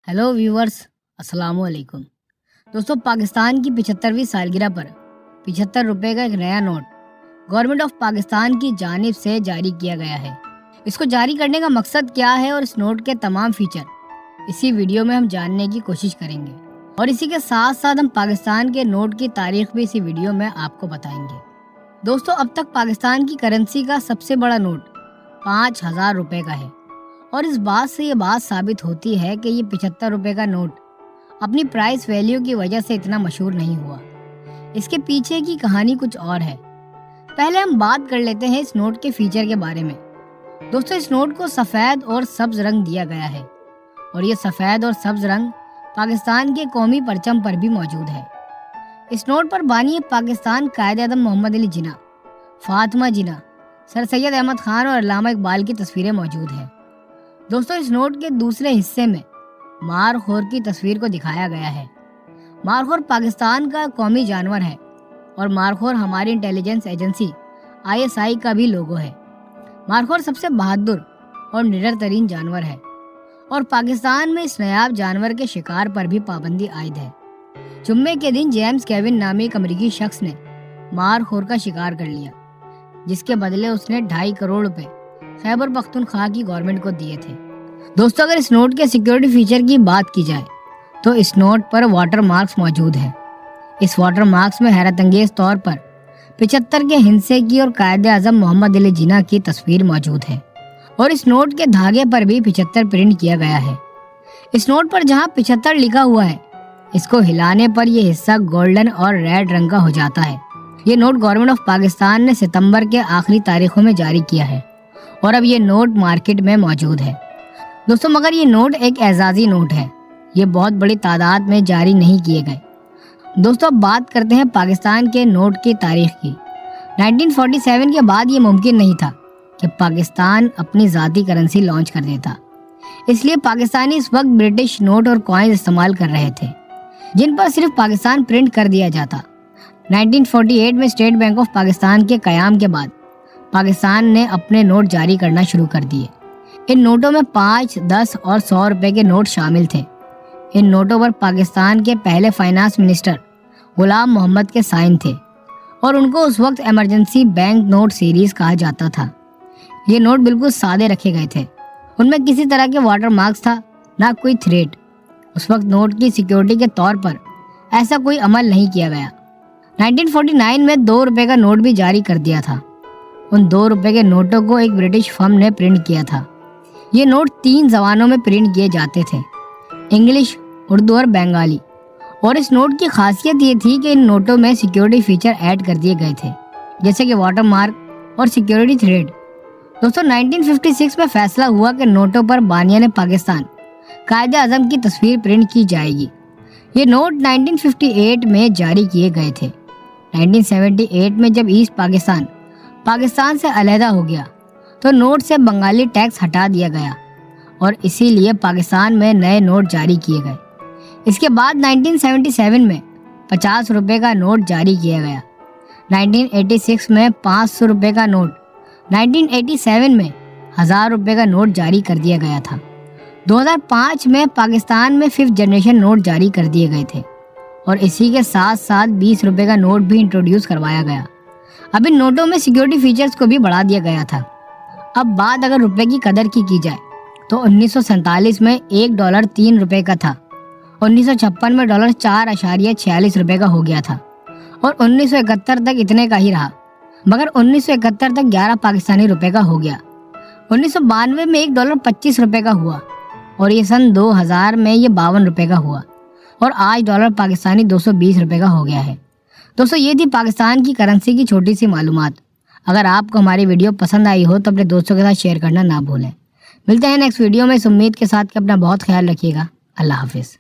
Hello viewers, अस्सलाम वालेकुम। दोस्तों, पाकिस्तान की 75वीं सालगिरह पर 75 रुपये का एक नया नोट गवर्नमेंट ऑफ पाकिस्तान की जानिब से जारी किया गया है। इसको जारी करने का मकसद क्या है और इस नोट के तमाम फीचर इसी वीडियो में हम जानने की कोशिश करेंगे और इसी के साथ साथ हम पाकिस्तान के नोट की तारीख भी इसी वीडियो में आपको बताएंगे। दोस्तों, अब तक पाकिस्तान की करेंसी का सबसे बड़ा नोट 5000 रुपये का है और इस बात से ये बात साबित होती है कि ये 75 रुपये का नोट अपनी प्राइस वैल्यू की वजह से इतना मशहूर नहीं हुआ। इसके पीछे की कहानी कुछ और है। पहले हम बात कर लेते हैं इस नोट के फीचर के बारे में। दोस्तों, इस नोट को सफ़ेद और सब्ज रंग दिया गया है और ये सफ़ेद और सब्ज रंग पाकिस्तान के कौमी परचम पर भी मौजूद है। इस नोट पर बानी पाकिस्तान कायद-ए-आज़म मोहम्मद अली जिन्ना, फातिमा जिन्ना, सर सैयद अहमद खान और अल्लामा इकबाल की तस्वीरें मौजूद हैं। दोस्तों, इस नोट के दूसरे हिस्से में मारखोर की तस्वीर को दिखाया गया है। मारखोर पाकिस्तान का कौमी जानवर है और मारखोर हमारी इंटेलिजेंस एजेंसी ISI का भी लोगो है। मारखोर सबसे बहादुर और निडर तरीन जानवर है और पाकिस्तान में इस नायाब जानवर के शिकार पर भी पाबंदी आयद है। जुम्मे के दिन जेम्स केविन नामी एक अमरीकी शख्स ने मारखोर का शिकार कर लिया, जिसके बदले उसने 2.5 करोड़ रुपए खैबर पख्तूनख्वा की गवर्नमेंट को दिए थे। दोस्तों, अगर इस नोट के सिक्योरिटी फीचर की बात की जाए तो इस नोट पर वाटर मार्क्स मौजूद हैं। इस वाटर मार्क्स में हैरत अंगेज तौर पर 75 के हिंसे की और कायद-ए-आज़म मोहम्मद अली जिन्ना की तस्वीर मौजूद है और इस नोट के धागे पर भी 75 प्रिंट किया गया है। इस नोट पर जहां 75 लिखा हुआ है, इसको हिलाने पर यह हिस्सा गोल्डन और रेड रंग का हो जाता है। ये नोट गवर्नमेंट ऑफ पाकिस्तान ने सितंबर के आखिरी तारीखों में जारी किया है और अब ये नोट मार्केट में मौजूद है। दोस्तों, मगर ये नोट एक एजाजी नोट है, ये बहुत बड़ी तादाद में जारी नहीं किए गए। दोस्तों, अब बात करते हैं पाकिस्तान के नोट की तारीख की। 1947 के बाद ये मुमकिन नहीं था कि पाकिस्तान अपनी ज़ाती करेंसी लॉन्च कर देता, इसलिए पाकिस्तानी इस वक्त ब्रिटिश नोट और कॉइन्स इस्तेमाल कर रहे थे जिन पर सिर्फ पाकिस्तान प्रिंट कर दिया जाता। 1948 में स्टेट बैंक ऑफ पाकिस्तान के क़याम के बाद पाकिस्तान ने अपने नोट जारी करना शुरू कर दिए। इन नोटों में 5, 10 और 100 रुपए के नोट शामिल थे। इन नोटों पर पाकिस्तान के पहले फाइनेंस मिनिस्टर गुलाम मोहम्मद के साइन थे और उनको उस वक्त इमरजेंसी बैंक नोट सीरीज कहा जाता था। ये नोट बिल्कुल सादे रखे गए थे, उनमें किसी तरह के वाटर मार्क्स था, ना कोई थ्रेड। उस वक्त नोट की सिक्योरिटी के तौर पर ऐसा कोई अमल नहीं किया गया। 1949 में 2 रुपए का नोट भी जारी कर दिया था। उन 2 रुपए के नोटों को एक ब्रिटिश फर्म ने प्रिंट किया था। ये नोट 3 ज़बानों में प्रिंट किए जाते थे, इंग्लिश, उर्दू और बंगाली। और इस नोट की खासियत ये थी कि इन नोटों में सिक्योरिटी फीचर ऐड कर दिए गए थे, जैसे कि वाटर मार्क और सिक्योरिटी थ्रेड। दोस्तों, 1956 में फैसला हुआ कि नोटों पर बानियाने पाकिस्तान कायद-ए-आज़म की तस्वीर प्रिंट की जाएगी। ये नोट 1958 में जारी किए गए थे। 1978 में जब ईस्ट पाकिस्तान से अलहदा हो गया तो नोट से बंगाली टैक्स हटा दिया गया और इसीलिए पाकिस्तान में नए नोट जारी किए गए। इसके बाद 1977 में 50 रुपए का नोट जारी किया गया। 1986 में 500 रुपए का नोट, 1987 में 1000 रुपए का नोट जारी कर दिया गया था। 2005 में पाकिस्तान में 5th जनरेशन नोट जारी कर दिए गए थे और इसी के साथ साथ 20 रुपए का नोट भी इंट्रोड्यूस करवाया गया। अब इन नोटों में सिक्योरिटी फीचर्स को भी बढ़ा दिया गया था। अब बात अगर रुपए की कदर की जाए तो 1947 में $1 3 रुपए का था। 1956 में डॉलर 4.46 रुपए का हो गया था और 1971 तक इतने का ही रहा, मगर 1971 तक 11 पाकिस्तानी रुपए का हो गया। 1992 में $1 25 रुपए का हुआ और ये सन 2000 में ये 52 रुपए का हुआ और आज डॉलर पाकिस्तानी 220 रुपए का हो गया है। दोस्तों, ये थी पाकिस्तान की करेंसी की छोटी सी मालूमात। अगर आपको हमारी वीडियो पसंद आई हो तो अपने दोस्तों के साथ शेयर करना ना भूलें। मिलते हैं नेक्स्ट वीडियो में इस उम्मीद के साथ कि अपना बहुत ख्याल रखिएगा। अल्लाह हाफिज़।